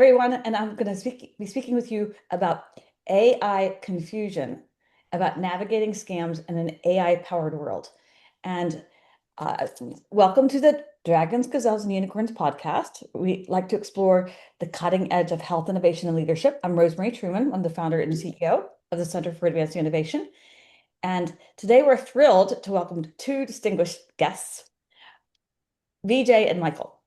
everyone, and I'm going to be speaking with you about AI confusion, about navigating scams in an AI-powered world. And uh, welcome to the Dragons, Gazelles, and Unicorns podcast. We like to explore the cutting edge of health innovation and leadership. I'm Rosemary Truman. I'm the founder and CEO of the Center for Advanced Innovation. And today we're thrilled to welcome two distinguished guests, Vijay and Michael.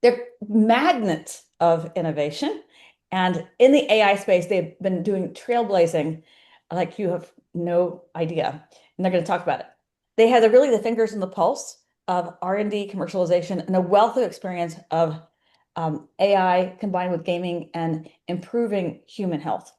They're magnets of innovation. And in the AI space, they've been doing trailblazing like you have no idea. And they're going to talk about it. They have really the fingers in the pulse of R&D commercialization and a wealth of experience of AI combined with gaming and improving human health.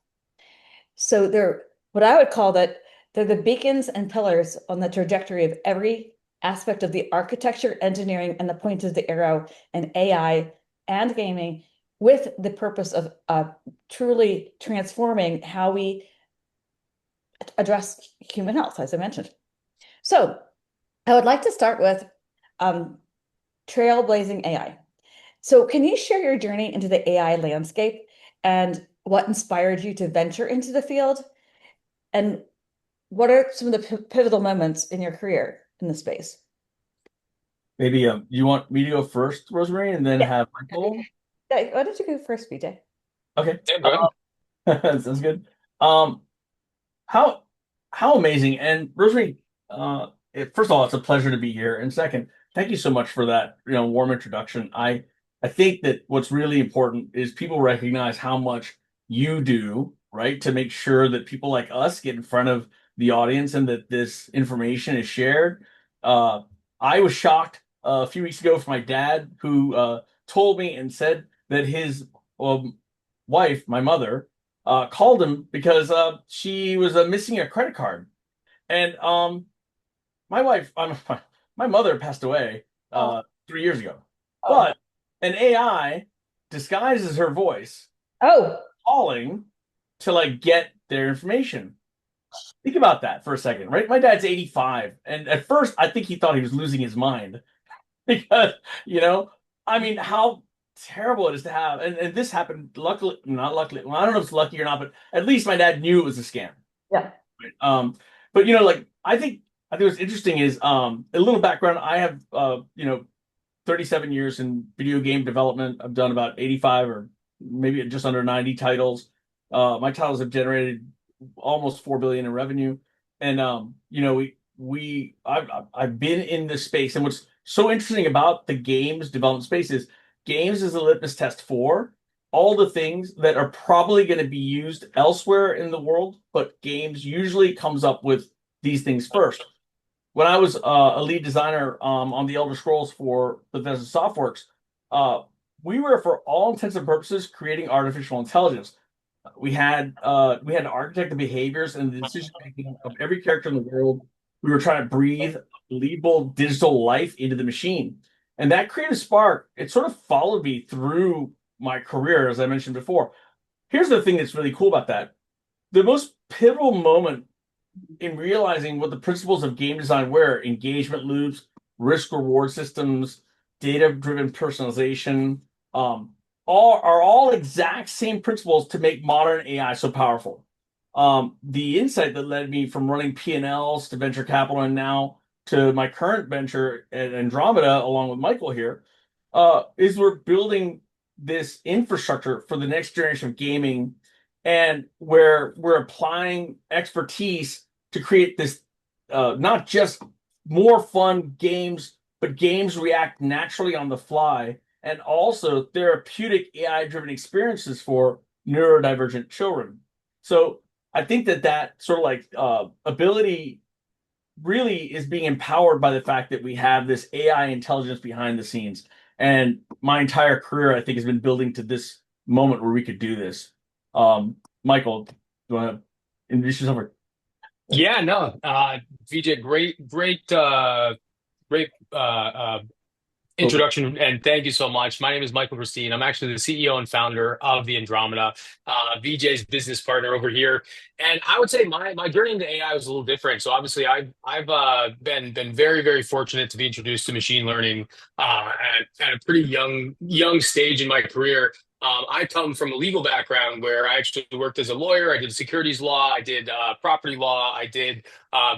So they're what I would call that they're the beacons and pillars on the trajectory of every aspect of the architecture, engineering, and the point of the arrow in AI and gaming with the purpose of truly transforming how we address human health, as I mentioned. So I would like to start with trailblazing AI. So can you share your journey into the AI landscape and what inspired you to venture into the field? And what are some of the pivotal moments in your career in the space? Maybe you want me to go first, Rosemary, and then Yeah. have Michael? Why don't you go first, BJ? Okay. Yeah, go ahead. Sounds good. Um, how how amazing. And Rosemary, first of all, it's a pleasure to be here. And second, thank you so much for that, warm introduction. I think that what's really important is people recognize how much you do, right, to make sure that people like us get in front of the audience and that this information is shared. Uh, I was shocked a few weeks ago from my dad who told me and said that his wife, my mother, called him because she was missing a credit card. And my wife, my mother passed away Oh, 3 years ago, oh, but an AI disguises her voice, oh, calling to like get their information. Think about that for a second, right? My dad's 85, and at first I think he thought he was losing his mind because, you know, I mean, how terrible it is to have. And this happened, luckily, not luckily. Well, I don't know if it's lucky or not, but at least my dad knew it was a scam. yeah. Right? But like I think what's interesting is a little background. I have 37 years in video game development. I've done about 85 or maybe just under 90 titles. My titles have generated almost 4 billion in revenue, and I've been in this space. And what's so interesting about the games development space is games is a litmus test for all the things that are probably going to be used elsewhere in the world, but games usually comes up with these things first. When I was a lead designer on the Elder Scrolls for Bethesda Softworks, uh, we were, for all intents and purposes, creating artificial intelligence. We had to architect the behaviors and the decision making of every character in the world. We were trying to breathe believable digital life into the machine, and that creative spark. It sort of followed me through my career, as I mentioned before. Here's the thing that's really cool about that: the most pivotal moment in realizing what the principles of game design were: engagement loops, risk reward systems, data driven personalization, um, all exact same principles to make modern AI so powerful. The insight that led me from running P&Ls to venture capital and now to my current venture at Andrometa, along with Michael here, is we're building this infrastructure for the next generation of gaming, and where we're applying expertise to create this not just more fun games, but games react naturally on the fly, and also therapeutic AI driven experiences for neurodivergent children. So I think that sort of like ability really is being empowered by the fact that we have this AI intelligence behind the scenes. And my entire career, I think, has been building to this moment where we could do this. Michael, do you want to introduce yourself? Yeah, no, Vijay, great Or... introduction, and thank you so much. My name is Michael Christine. I'm actually the CEO and founder of the Andromeda, Vijay's business partner over here. And I would say my journey into AI was a little different. So obviously, I've been very fortunate to be introduced to machine learning at a pretty young stage in my career. I come from a legal background where I actually worked as a lawyer. I did securities law, I did property law, I did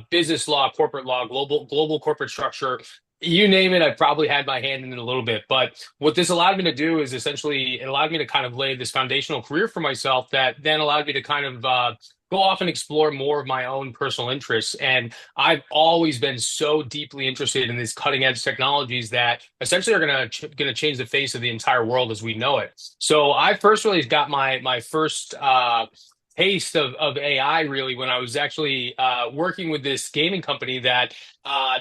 business law, corporate law, global corporate structure. You name it, I probably had my hand in it a little bit. But what this allowed me to do is essentially it allowed me to kind of lay this foundational career for myself that then allowed me to kind of go off and explore more of my own personal interests. And I've always been so deeply interested in these cutting edge technologies that essentially are going to change the face of the entire world as we know it. So I first really got my first taste of AI really when I was actually working with this gaming company that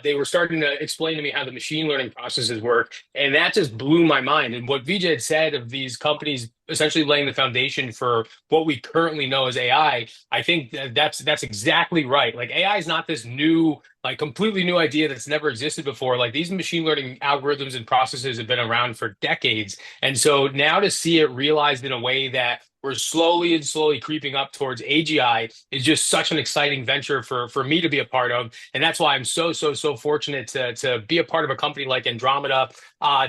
they were starting to explain to me how the machine learning processes work, and that just blew my mind. And what Vijay had said of these companies essentially laying the foundation for what we currently know as I think that's exactly right. Like AI is not this new, like completely new idea that's never existed before. Like these machine learning algorithms and processes have been around for decades. And so now to see it realized in a way that we're slowly and slowly creeping up towards AGI is just such an exciting venture for me to be a part of. And that's why I'm so fortunate to be a part of a company like Andrometa,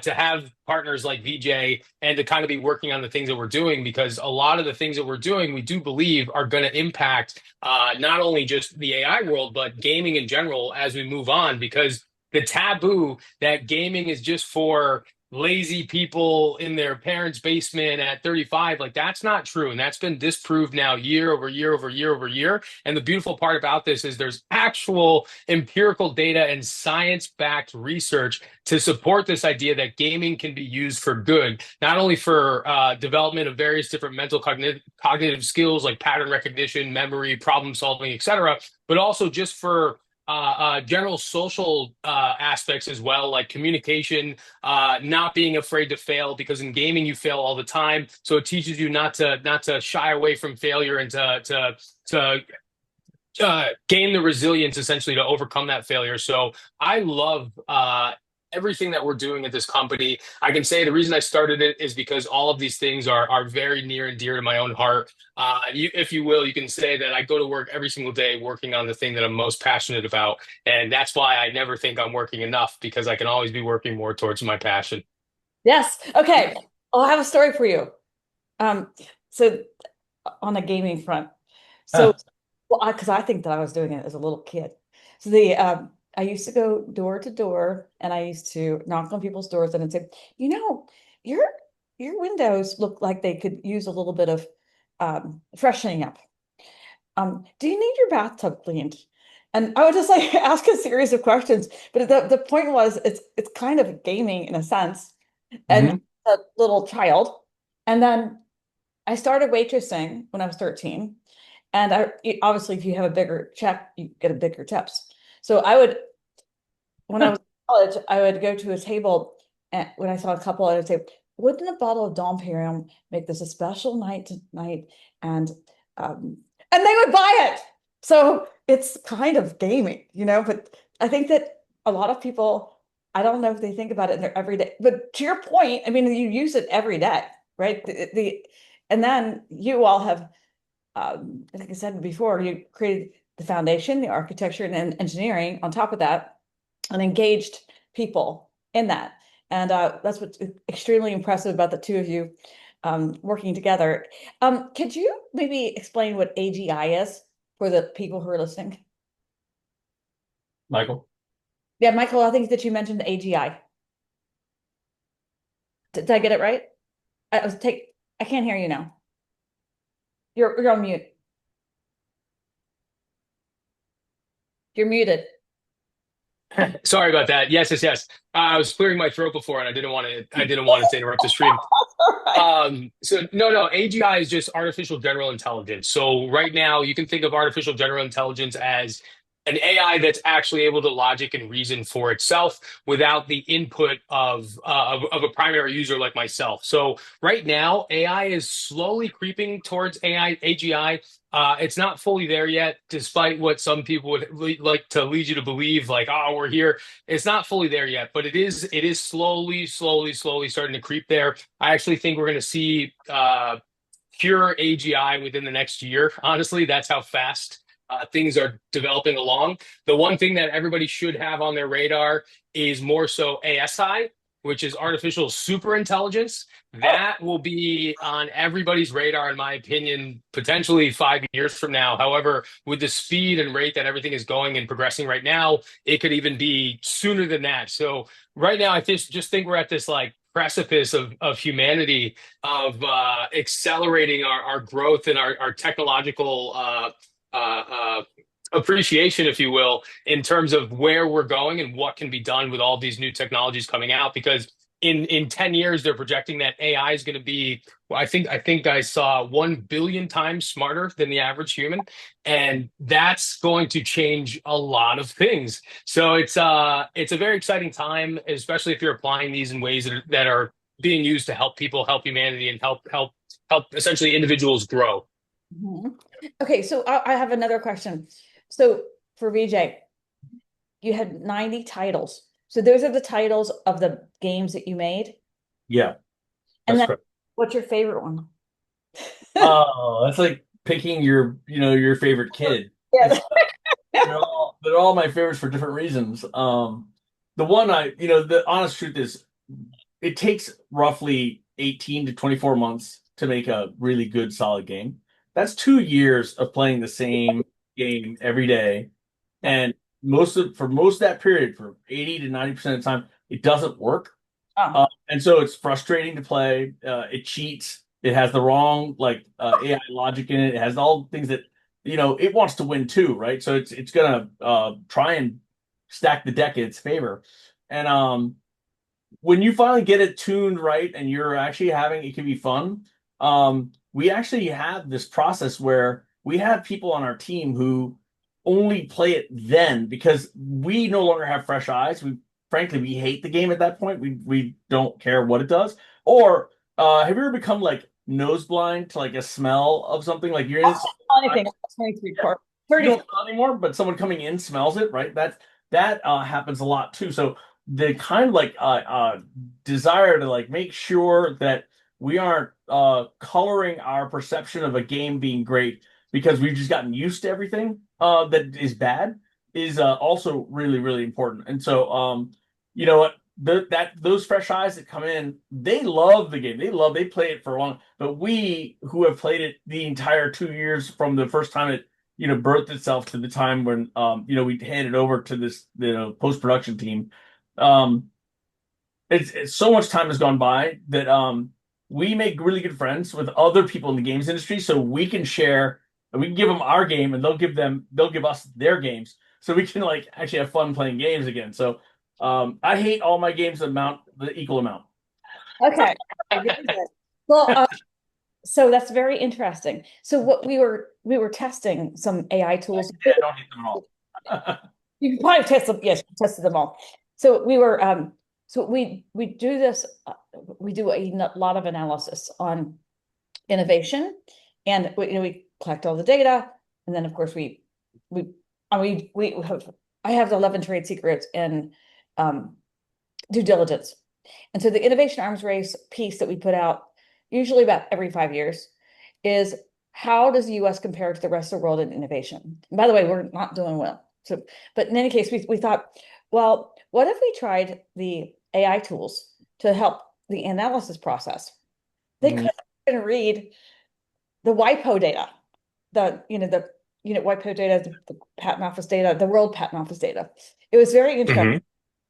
to have partners like VJ, and to kind of be working on the things that we're doing, because a lot of the things that we're doing, we do believe are going to impact not only just the AI world, but gaming in general as we move on, because the taboo that gaming is just for lazy people in their parents' basement at 35, like that's not true. And that's been disproved now year over year over year over year. And the beautiful part about this is there's actual empirical data and science-backed research to support this idea that gaming can be used for good, not only for development of various different mental cognitive skills like pattern recognition, memory, problem solving, etc., but also just for general social aspects as well, like communication, not being afraid to fail, because in gaming you fail all the time. So it teaches you not to shy away from failure and to gain the resilience essentially to overcome that failure. So I love everything that we're doing at this company. I can say the reason I started it is because all of these things are very near and dear to my own heart. If you will, you can say that I go to work every single day working on the thing that I'm most passionate about. And that's why I never think I'm working enough, because I can always be working more towards my passion. Yes. Okay. I have a story for you. Um, so on the gaming front. So, Huh. well, because I think that I was doing it as a little kid. So the I used to go door to door, and I used to knock on people's doors and I'd say, you know, your your windows look like they could use a little bit of freshening up. Do you need your bathtub cleaned? And I would just like ask a series of questions. But the point was it's kind of gaming in a sense, and Hmm. a little child. And then I started waitressing when I was 13. And obviously, if you have a bigger check, you get a bigger tips. So I would, when I was in college, I would go to a table, and when I saw a couple, I would say, "Wouldn't a bottle of Dom Perignon make this a special night tonight?" And um, and they would buy it. So it's kind of gaming, But I think that a lot of people, I don't know if they think about it in their everyday. But to your point, I mean, you use it every day, right? And then you all have, like I said before, you created the foundation, the architecture and engineering on top of that, and engaged people in that. And that's what's extremely impressive about the two of you working together. Could you maybe explain what AGI is for the people who are listening? Michael. Yeah, Michael, I think that you mentioned AGI. Did I get it right? I can't hear you now. You're on mute. You're muted. Sorry about that. Yes. I was clearing my throat before, and I didn't want it to interrupt the stream. All right. So no, AGI is just artificial general intelligence. So right now you can think of artificial general intelligence as an AI that's actually able to logic and reason for itself without the input of a primary user like myself. So right now, AI is slowly creeping towards AGI. It's not fully there yet, despite what some people would like to lead you to believe, like, oh, we're here. It's not fully there yet, but it is slowly starting to creep there. I actually think we're going to see pure AGI within the next year. Honestly, that's how fast things are developing along. The one thing that everybody should have on their radar is more so ASI, which is artificial superintelligence. That will be on everybody's radar, in my opinion, potentially 5 years from now. However, with the speed and rate that everything is going and progressing right now, it could even be sooner than that. So right now, I just think we're at this like precipice of humanity, of accelerating our growth and our technological appreciation, if you will, in terms of where we're going and what can be done with all these new technologies coming out. Because in 10 years, they're projecting that AI is going to be, well, I think I saw 1 billion times smarter than the average human. And that's going to change a lot of things. So it's a very exciting time, especially if you're applying these in ways that are being used to help people, help humanity, and help essentially individuals grow. Mhm. Okay, so I have another question. So for Vijay, you had 90 titles. So those are the titles of the games that you made. Yeah, And that's then correct. what's your favorite one? Oh, that's like picking your favorite kid. Yeah. It's they're all my favorites for different reasons. The one the honest truth is, it takes roughly 18 to 24 months to make a really good, solid game. That's 2 years of playing the same game every day. And for most of that period, for 80 to 90% of the time, it doesn't work. Oh, And so it's frustrating to play. It cheats. It has the wrong AI logic in it. It has all things that it wants to win too, right? So it's gonna try and stack the deck in its favor. And when you finally get it tuned right and you're actually having it can be fun. We actually have this process where we have people on our team who only play it then because we no longer have fresh eyes. We hate the game at that point. We don't care what it does. Or have you ever become like nose blind to like a smell of something? Like you're in anything. 23 yeah, part. you 30. don't smell anymore, but someone coming in smells it, right? That happens a lot too. So the kind of desire to like make sure that we aren't coloring our perception of a game being great because we've just gotten used to everything that is bad is also really really important. And so you know what those fresh eyes that come in, they love the game. They play it for a long. But we who have played it the entire 2 years from the first time it birthed itself to the time when we hand it over to this post production team. Um, it's so much time has gone by that we make really good friends with other people in the games industry, so we can share and we can give them our game, and they'll give us their games, so we can like actually have fun playing games again. So I hate all my games the equal amount. Okay. Very good. Well, so that's very interesting. So what we were testing some AI tools. Yeah, I don't hate them at all. You can probably test them. Yes, tested them all. So we were so we do this. We do a lot of analysis on innovation, and we collect all the data, and then of course we we have I have 11 trade secrets and due diligence, and so the innovation arms race piece that we put out usually about every 5 years is how does the U.S. compare to the rest of the world in innovation? And by the way, we're not doing well. So, but in any case, we thought, well, what if we tried the AI tools to help the analysis process? They Mhm. couldn't read the WIPO data, the WIPO data, the Patent Office data, the World Patent Office data. It was very interesting. Mhm.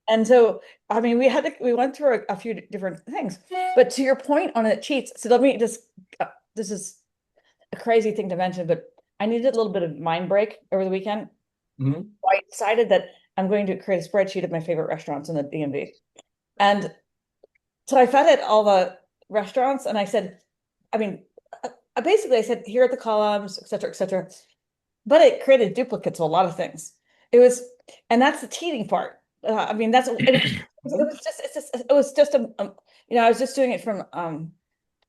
And so, I mean, we went through a few different things, but to your point on it cheats. So let me just, this is a crazy thing to mention, but I needed a little bit of mind break over the weekend. Mhm. So I decided that I'm going to create a spreadsheet of my favorite restaurants in the DMV. And so I fed it all the restaurants and I said, I mean, basically I said, here are the columns, et cetera, et cetera. But it created duplicates of a lot of things. It was, and that's the cheating part. I mean, it was just I was just doing it from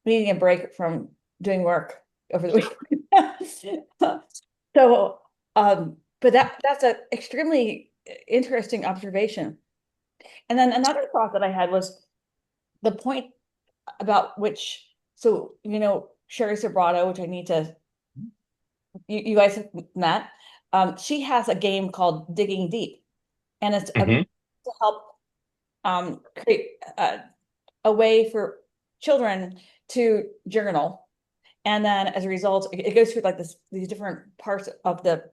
needing a break from doing work over the weekend. So, but that's an extremely interesting observation. And then another thought that I had was the point about which, so Sherry Sobrato, which I need to, you guys have met. She has a game called Digging Deep, and it's Mhm. to help create a way for children to journal. And then as a result, it goes through like these different parts of the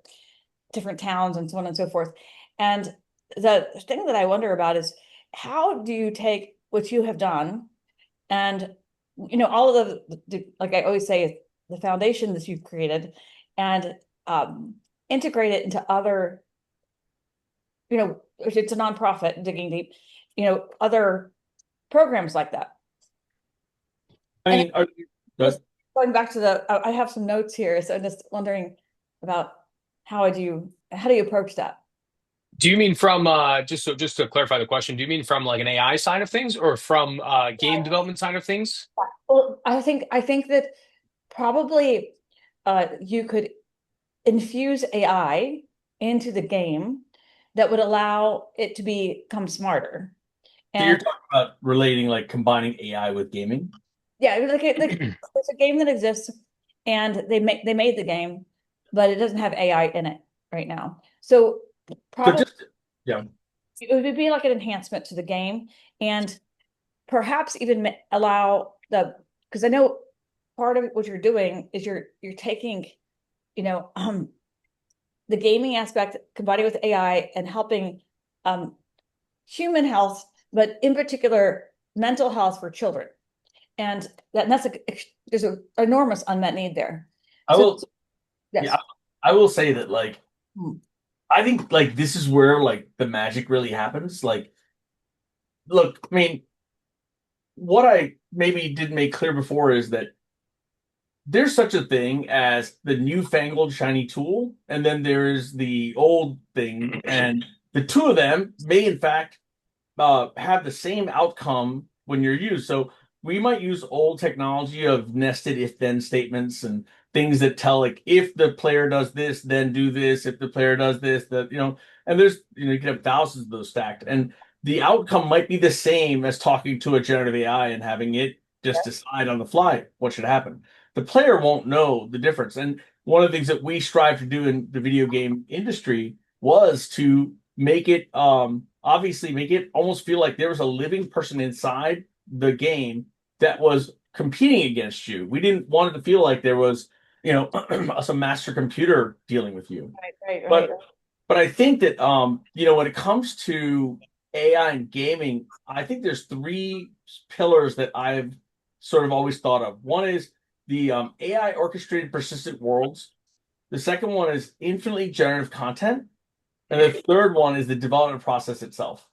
different towns and so on and so forth. And the thing that I wonder about is, how do you take what you have done and, all of like I always say, the foundation that you've created, and integrate it into other, if it's a nonprofit, digging deep, other programs like that. I mean, Going back to I have some notes here, so I'm just wondering about how do you approach that? Do you mean from just to clarify the question? Do you mean from like an AI side of things, or from game development side of things? Well, I think that probably you could infuse AI into the game that would allow it to become smarter. so you're And talking about relating, like combining AI with gaming? yeah, like it's a game that exists, and they made the game, but it doesn't have AI in it right now. So So probably just yeah. it would be like an enhancement to the game, and perhaps even allow because I know part of what you're doing is you're taking, you know, um, the gaming aspect, combining with AI and helping human health, but in particular mental health for children. And that's there's an enormous unmet need there. I So will yes. yeah, I will say that, like, Hmm. I think like this is where like the magic really happens. Like, look, I mean, what I maybe didn't make clear before is that there's such a thing as the newfangled shiny tool, and then there's the old thing, and the two of them may in fact have the same outcome when you're used. So we might use old technology of nested if-then statements and things that tell, like, if the player does this, then do this. If the player does this, that and there's you can have thousands of those stacked, and the outcome might be the same as talking to a generative AI and having it just decide on the fly what should happen. The player won't know the difference. And one of the things that we strive to do in the video game industry was to make it obviously make it almost feel like there was a living person inside the game that was competing against you. We didn't want it to feel like there was, some master computer dealing with you. Right. But I think that when it comes to AI and gaming, I think there's three pillars that I've sort of always thought of. One is the AI orchestrated persistent worlds. The second one is infinitely generative content. And the third one is the development process itself.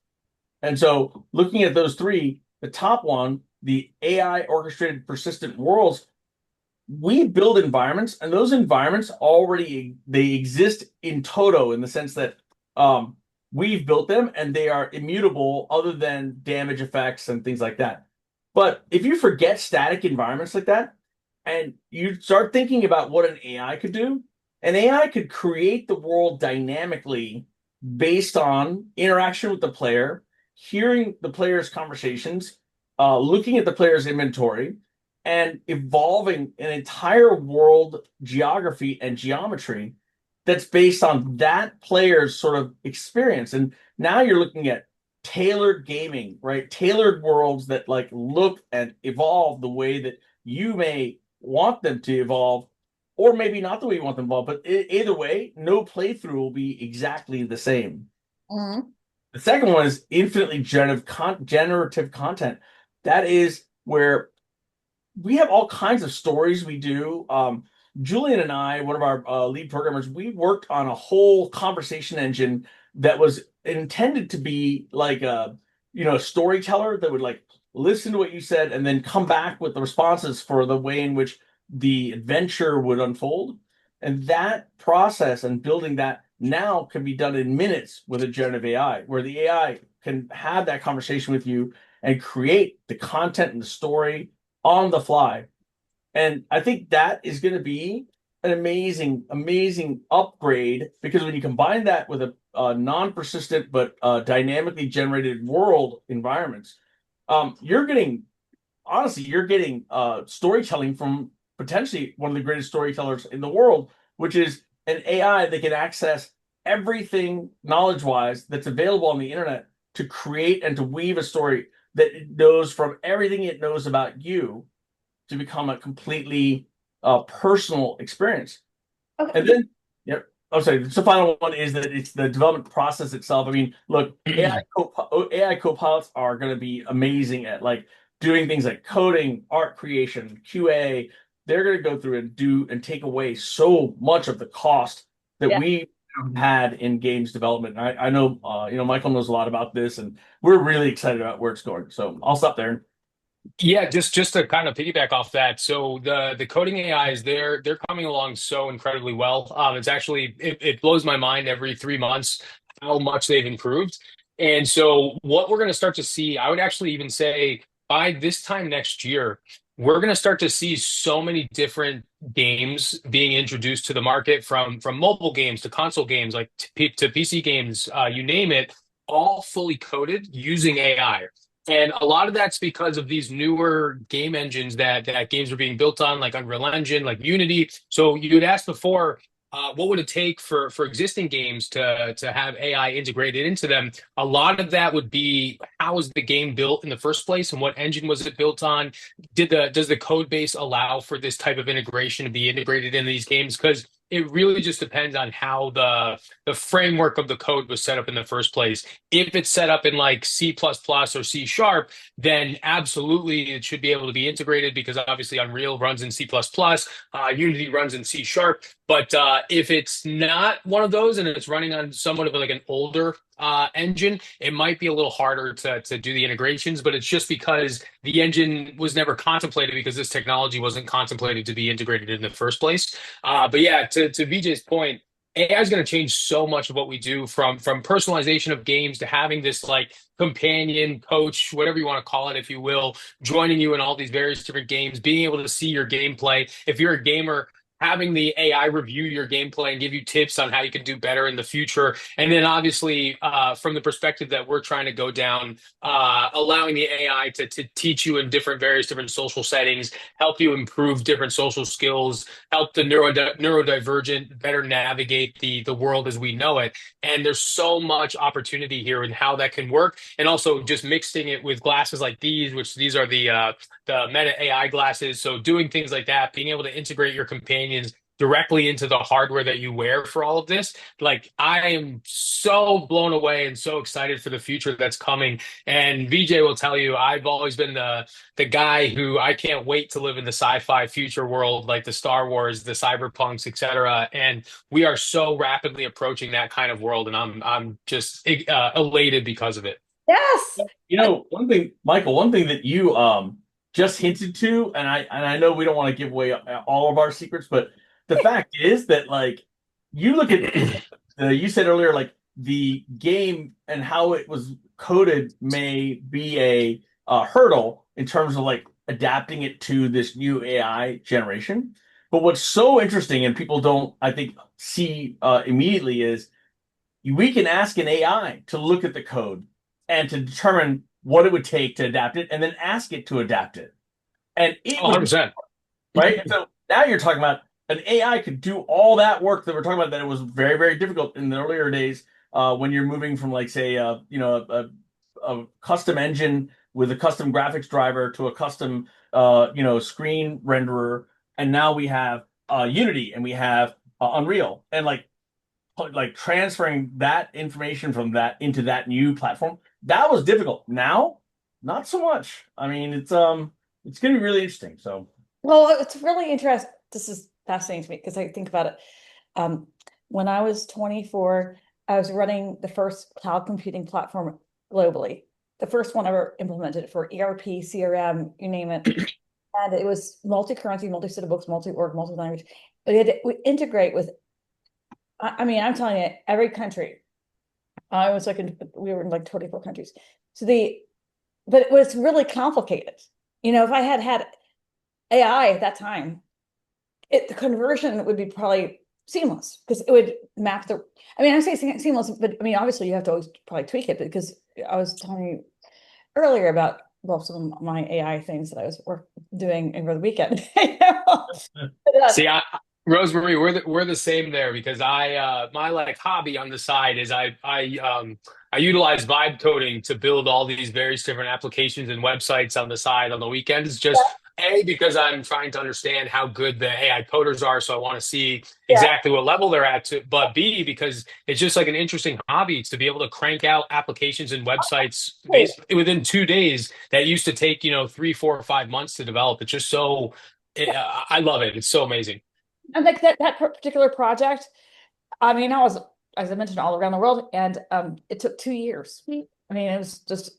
And so looking at those three, the top one, the AI orchestrated persistent worlds, we build environments, and those environments already they exist in toto, in the sense that we've built them and they are immutable other than damage effects and things like that. But if you forget static environments like that and you start thinking about what an AI could do, an AI could create the world dynamically based on interaction with the player, hearing the player's conversations, looking at the player's inventory, and evolving an entire world geography and geometry that's based on that player's sort of experience. And now you're looking at tailored gaming, right? Tailored worlds that like look and evolve the way that you may want them to evolve, or maybe not the way you want them to evolve. But either way, no playthrough will be exactly the same. Mm-hmm. The second one is infinitely generative content. That is where we have all kinds of stories we do. Julian and I, one of our lead programmers, we worked on a whole conversation engine that was intended to be like a storyteller that would like listen to what you said and then come back with the responses for the way in which the adventure would unfold. And that process and building that now can be done in minutes with a generative AI, where the AI can have that conversation with you and create the content and the story on the fly. And I think that is going to be an amazing, amazing upgrade, because when you combine that with a non-persistent but dynamically generated world environments, you're getting, honestly, you're getting storytelling from potentially one of the greatest storytellers in the world, which is an AI that can access everything knowledge-wise that's available on the internet to create and to weave a story that it knows from everything it knows about you to become a completely personal experience. Okay. And then, yep. Oh, sorry. The final one is that it's the development process itself. I mean, look, AI co-pilots are going to be amazing at like doing things like coding, art creation, QA. They're going to go through and do and take away so much of the cost that Yeah. we have had in games development. I know, Michael knows a lot about this, and we're really excited about where it's going. So I'll stop there. Yeah, just to kind of piggyback off that. So the coding AIs, they're coming along so incredibly well. It's actually it blows my mind every 3 months how much they've improved. And so what we're going to start to see, I would actually even say by this time next year, we're going to start to see so many different games being introduced to the market, from mobile games to console games, like to PC games, you name it, all fully coded using AI. And a lot of that's because of these newer game engines that games are being built on, like Unreal Engine, like Unity. So you had asked before, what would it take for existing games to have AI integrated into them? A lot of that would be, how was the game built in the first place, and what engine was it built on? Does the code base allow for this type of integration to be integrated in these games? Because it really just depends on how the framework of the code was set up in the first place. If it's set up in like C++ or C sharp, then absolutely it should be able to be integrated, because obviously Unreal runs in C++, Unity runs in C sharp. But if it's not one of those and it's running on somewhat of like an older engine, it might be a little harder to do the integrations. But it's just because the engine was never contemplated, because this technology wasn't contemplated to be integrated in the first place. But yeah, to Vijay's point, AI is going to change so much of what we do, from personalization of games to having this like companion, coach, whatever you want to call it, if you will, joining you in all these various different games, being able to see your gameplay. If you're a gamer, having the AI review your gameplay and give you tips on how you can do better in the future. And then obviously, from the perspective that we're trying to go down, allowing the AI to teach you in various different social settings, help you improve different social skills, help the neurodivergent better navigate the world as we know it. And there's so much opportunity here in how that can work. And also just mixing it with glasses like these, which these are the Meta AI glasses. So doing things like that, being able to integrate your companions directly into the hardware that you wear for all of this. Like, I am so blown away and so excited for the future that's coming. And VJ will tell you, I've always been the guy who, I can't wait to live in the sci-fi future world, like the Star Wars, the cyberpunks, etc. And we are so rapidly approaching that kind of world, and I'm just elated because of it. Yes. One thing, Michael, one thing that you just hinted to, and I know we don't want to give away all of our secrets, but the fact is that like you look at you said earlier, like the game and how it was coded may be a hurdle in terms of like adapting it to this new AI generation. But what's so interesting and people don't, I think, see immediately is we can ask an AI to look at the code and to determine what it would take to adapt it, and then ask it to adapt it. And it would, 100%. right? And so now you're talking about an AI could do all that work that we're talking about, that it was very, very difficult in the earlier days when you're moving from, like, say, a custom engine with a custom graphics driver to a custom, screen renderer. And now we have Unity, and we have Unreal, and like transferring that information from that into that new platform, that was difficult. Now, not so much. I mean, it's going to be really interesting. So, Well, it's really interesting. This is fascinating to me because I think about it. When I was 24, I was running the first cloud computing platform globally, the first one ever implemented for ERP, CRM, you name it. And it was multi-currency, multi-set of books, multi-org, multi-language. But it would integrate with, I mean, I'm telling you, every country. We were in like 24 countries. But it was really complicated. If I had AI at that time, the conversion would be probably seamless, because it would map I say seamless, but I mean, obviously you have to always probably tweak it, because I was telling you earlier about, well, some of my AI things that I was doing over the weekend. See, Rosemary, we're the same there because my like hobby on the side is I utilize vibe coding to build all these various different applications and websites on the side on the weekends. Just A, because I'm trying to understand how good the AI coders are, so I want to see Yeah. exactly what level they're at. But B, because it's just like an interesting hobby to be able to crank out applications and websites Hey, basically within 2 days that used to take 3, 4, or 5 months to develop. It's just so I love it. It's so amazing. and like that particular project, I mean, I was, as I mentioned, all around the world, and it took 2 years. I mean, it was just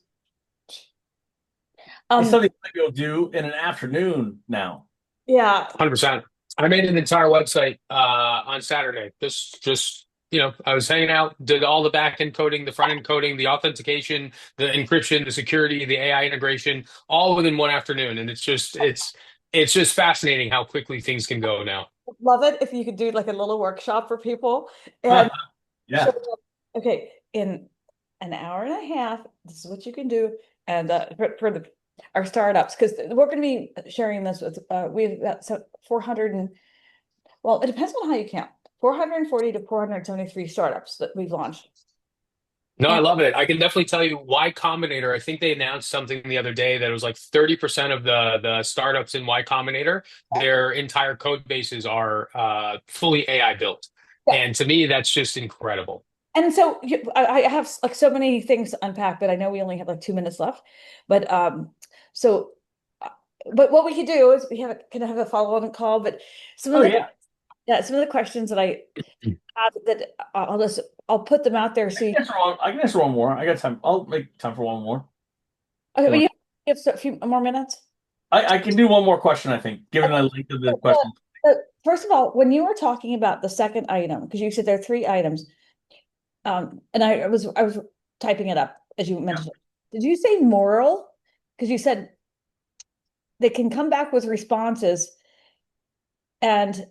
It's um something you might be able to do in an afternoon now. yeah. 100%. I made an entire website on Saturday. I was hanging out, did all the back end coding, the front end coding, the authentication, the encryption, the security, the AI integration, all within one afternoon. And it's just fascinating how quickly things can go now. Love it if you could do like a little workshop for people and show Yeah. them, okay, in an hour and a half, this is what you can do. And for our startups, because we're going to be sharing this with we've got 400 and, well, it depends on how you count. 440 to 473 startups that we've launched. No, I And love it. I can definitely tell you Y Combinator. I think they announced something the other day that it was like 30% of the startups in Y Combinator, their entire code bases are fully AI built. yeah. And to me, that's just incredible. And so I have like so many things to unpack, but I know we only have like 2 minutes left. But so uh, but what we could do is we can have a follow-on call, but some of Oh the yeah. yeah, some of the questions that I have that I'll put them out there. So I can answer one more. I got time. I'll make time for one more. okay, You but want- you have a few more minutes. I can do one more question, I think, given the length of the question. So first of all, when you were talking about the second item, because you said there are three items, and I was typing it up as you Yeah. mentioned it. Did you say moral? Because you said they can come back with responses, and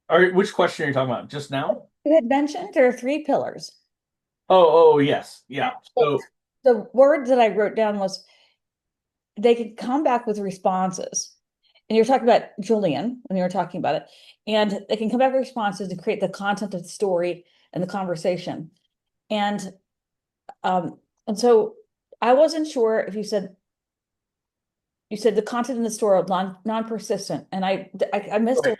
All right, which question are you talking about? Just now? you had mentioned there are three pillars. Oh, yes. Yeah. So The word that I wrote down was they could come back with responses. And you're talking about Julian when you were talking about it. And they can come back with responses to create the content of the story and the conversation. And um, and so I wasn't sure if you said the content in the store of non-persistent, and I missed okay. it.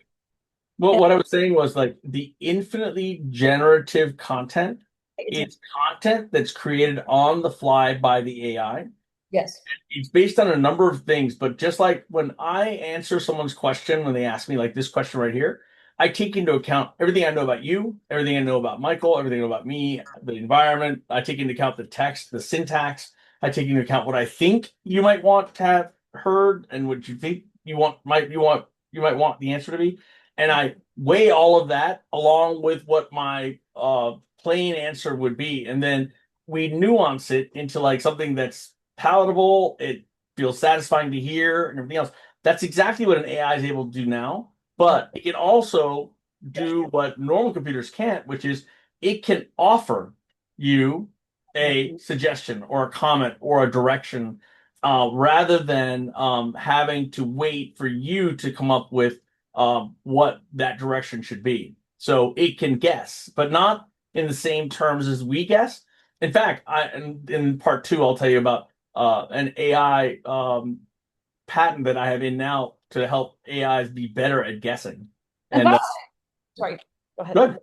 Well, And what I was saying was like the infinitely generative content it's is content that's created on the fly by the AI. yes, It's based on a number of things, but just like when I answer someone's question, when they ask me like this question right here, I take into account everything I know about you, everything I know about Michael, everything I know about me, the environment. I take into account the text, the syntax. I take into account what I think you might want to have heard and what you think you might want the answer to be. And I weigh all of that along with what my plain answer would be. And then we nuance it into like something that's palatable, it feels satisfying to hear, and everything else. That's exactly what an AI is able to do now, but it can also do what normal computers can't, which is it can offer you a suggestion or a comment or a direction rather than having to wait for you to come up with what that direction should be. So it can guess, but not in the same terms as we guess. In fact, in part two, I'll tell you about an AI patent that I have in now to help AIs be better at guessing. and And sorry, go ahead. good.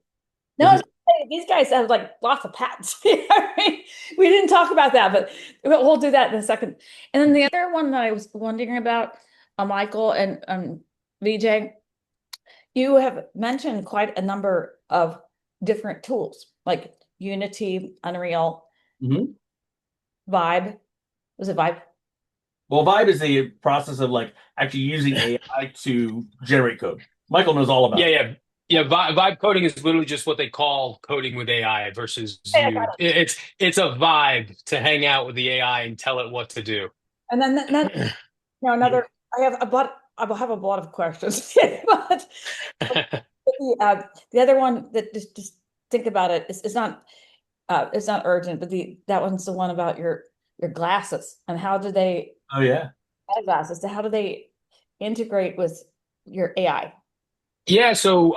No, Is I was it? gonna say, these guys have like lots of patents. I mean, we didn't talk about that, but we'll do that in a second. And then the other one that I was wondering about, Michael and Vijay, you have mentioned quite a number of different tools like Unity, Unreal, Mhm. Vibe. Was it Vibe? Well, Vibe is the process of like actually using AI to generate code. Michael knows all about Yeah, it. yeah. Yeah, vibe coding is literally just what they call coding with AI versus Okay, I got you. it. It's a vibe to hang out with the AI and tell it what to do. And then another. I will have a lot of questions, but the other one that just think about it. It's not urgent, but the that one's the one about your glasses and how do they Oh yeah. eyeglasses. How do they integrate with your AI? Yeah, so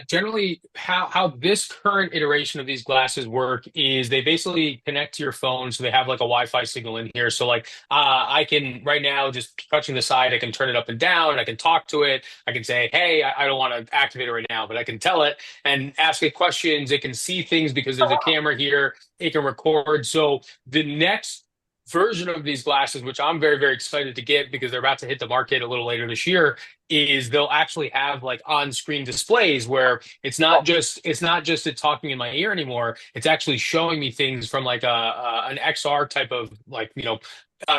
generally, how this current iteration of these glasses work is they basically connect to your phone, so they have like a Wi-Fi signal in here. So like I can right now just touching the side, I can turn it up and down, I can talk to it, I can say, hey, I don't want to activate it right now, but I can tell it and ask it questions. It can see things because there's a camera here. It can record. So the next version of these glasses, which I'm very, very excited to get because they're about to hit the market a little later this year, is they'll actually have like on-screen displays where it's not just it talking in my ear anymore. It's actually showing me things from like an XR type of like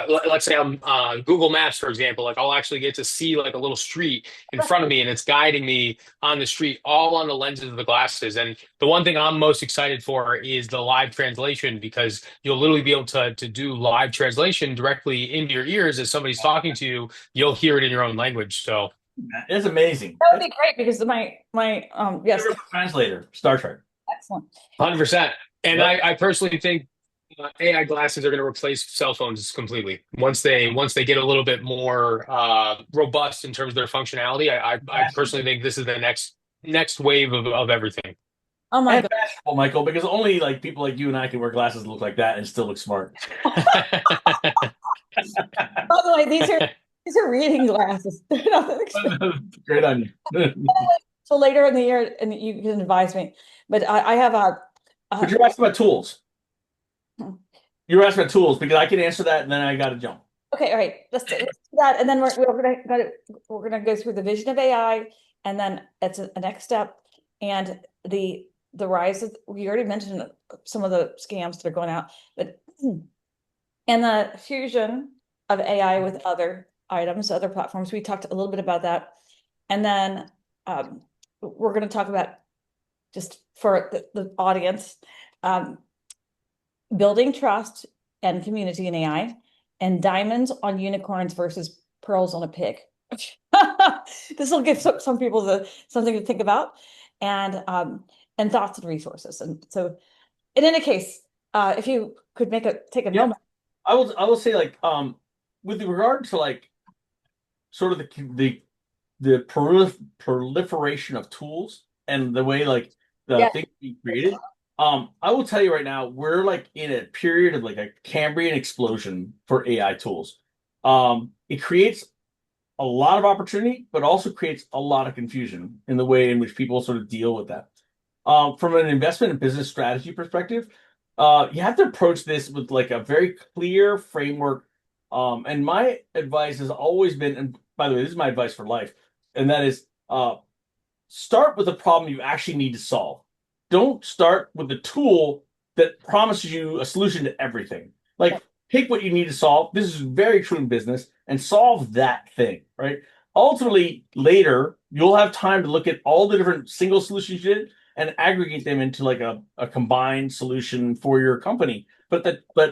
let's say I'm Google Maps, for example. Like I'll actually get to see like a little street in front of me, and it's guiding me on the street, all on the lenses of the glasses. And the one thing I'm most excited for is the live translation because you'll literally be able to do live translation directly into your ears as somebody's talking to you. You'll hear it in your own language. So. It's amazing. That would be great because my yes, Translator, Star Trek. excellent. 100%. And Yep. I personally think AI glasses are going to replace cell phones completely once they get a little bit more robust in terms of their functionality. I personally think this is the next wave of everything. Oh my And God. fashionable, Michael, because only like people like you and I can wear glasses that look like that and still look smart. By the way, these are reading glasses. They're not that expensive. Great on you. So later in the year, and you can advise me. But I have But you're asking about tools. Hmm. You're asking about tools because I can answer that and then I got to jump. Okay, all right. Let's do that, and then we're gonna go through the vision of AI, and then it's a next step, and the rise of, we already mentioned some of the scams that are going out, but and the fusion of AI with other items, other platforms. We talked a little bit about that, and then we're going to talk about, just for the audience, um, building trust and community in AI, and diamonds on unicorns versus pearls on a pig. This will give some people something to think about, and thoughts and resources. And so, in any case, if you could take a Yeah. moment. I will say like with regard to like sort of the proliferation of tools and the way like the Yeah. things being created. I will tell you right now, we're like in a period of like a Cambrian explosion for AI tools. It creates a lot of opportunity, but also creates a lot of confusion in the way in which people sort of deal with that. From an investment and business strategy perspective, you have to approach this with like a very clear framework. And my advice has always been, and by the way, this is my advice for life, and that is start with the problem you actually need to solve. Don't start with the tool that promises you a solution to everything. Like, pick what you need to solve. This is very true in business and solve that thing, right? Ultimately, later, you'll have time to look at all the different single solutions you did and aggregate them into like a combined solution for your company. But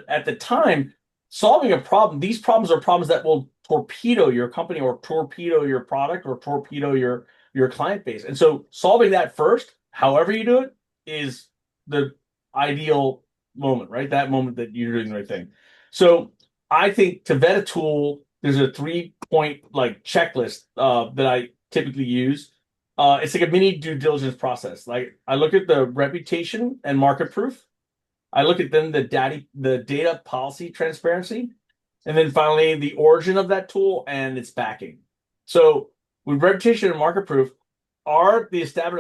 at the time, solving a problem, these problems are problems that will torpedo your company or torpedo your product or torpedo your client base. And so solving that first, however you do it, is the ideal moment, right? That moment that you're doing the right thing. So I think to vet a tool, there's a 3-point like checklist that I typically use. It's like a mini due diligence process. Like I look at the reputation and market proof. I look at then the data policy transparency, and then finally the origin of that tool and its backing. So with reputation and market proof, I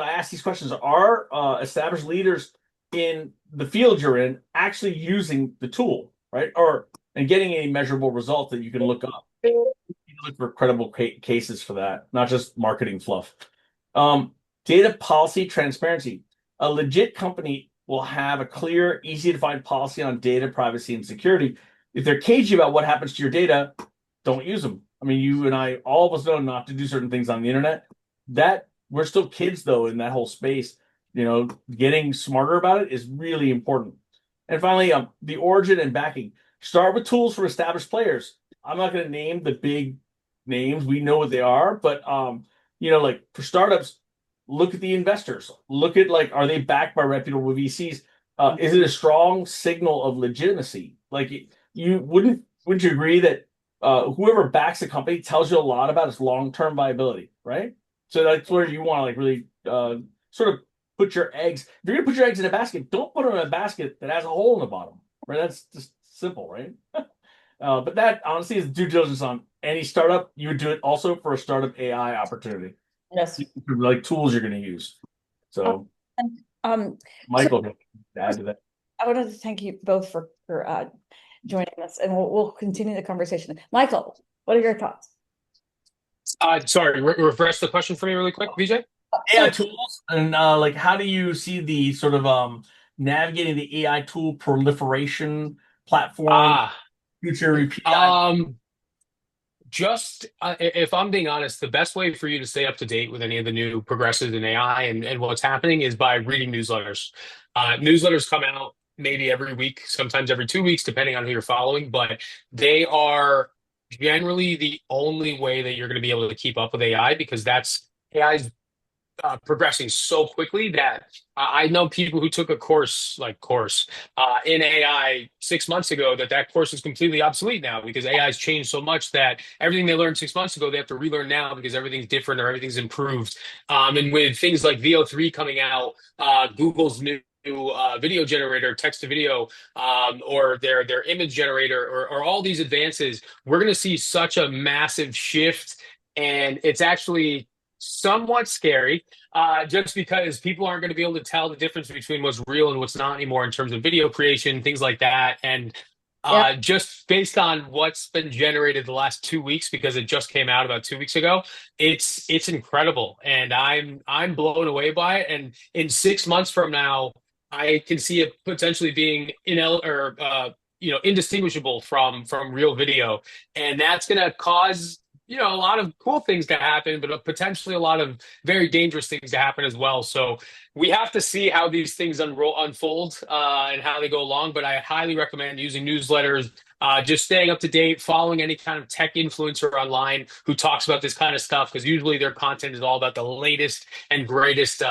ask these questions, are established leaders in the field you're in actually using the tool, right? And getting a measurable result that you can look up. You look for credible cases for that, not just marketing fluff. Data policy transparency. A legit company will have a clear, easy to find policy on data privacy and security. If they're cagey about what happens to your data, don't use them. I mean, you and I, all of us know not to do certain things on the internet. That we're still kids though in that whole space. Getting smarter about it is really important. And finally, the origin and backing. Start with tools for established players. I'm not going to name the big names. We know what they are, but like for startups, look at the investors. Look at like, are they backed by reputable VCs? Is it a strong signal of legitimacy? Like you wouldn't you agree that whoever backs a company tells you a lot about its long-term viability, right? So that's where you want to like really sort of put your eggs. If you're gonna put your eggs in a basket, don't put them in a basket that has a hole in the bottom. Right? That's just simple, right? But that honestly is due diligence on any startup. You would do it also for a startup AI opportunity. Yes. Like tools you're going to use. So, And, Michael, can add to that. I wanted to thank you both for joining us, and we'll continue the conversation. Michael, what are your thoughts? Sorry, refresh the question for me really quick, Vijay. AI tools and like how do you see the sort of navigating the AI tool proliferation platform future repeat? Just if I'm being honest, the best way for you to stay up to date with any of the new progresses in AI and what's happening is by reading newsletters. Newsletters come out maybe every week, sometimes every 2 weeks, depending on who you're following, but they are generally the only way that you're going to be able to keep up with AI because AI's progressing so quickly that I know people who took a course in AI 6 months ago that course is completely obsolete now because AI has changed so much that everything they learned 6 months ago they have to relearn now because everything's different or everything's improved. And with things like VO3 coming out, Google's new video generator, text to video, or their image generator, or all these advances, we're going to see such a massive shift, and it's actually somewhat scary, just because people aren't going to be able to tell the difference between what's real and what's not anymore in terms of video creation, things like that. And just based on what's been generated the last 2 weeks, because it just came out about 2 weeks ago, it's incredible, and I'm blown away by it. And in 6 months from now, I can see it potentially being indistinguishable from real video, and that's going to cause a lot of cool things to happen, but potentially a lot of very dangerous things to happen as well. So we have to see how these things unfold and how they go along. But I highly recommend using newsletters, just staying up to date, following any kind of tech influencer online who talks about this kind of stuff, because usually their content is all about the latest and greatest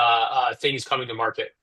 things coming to market.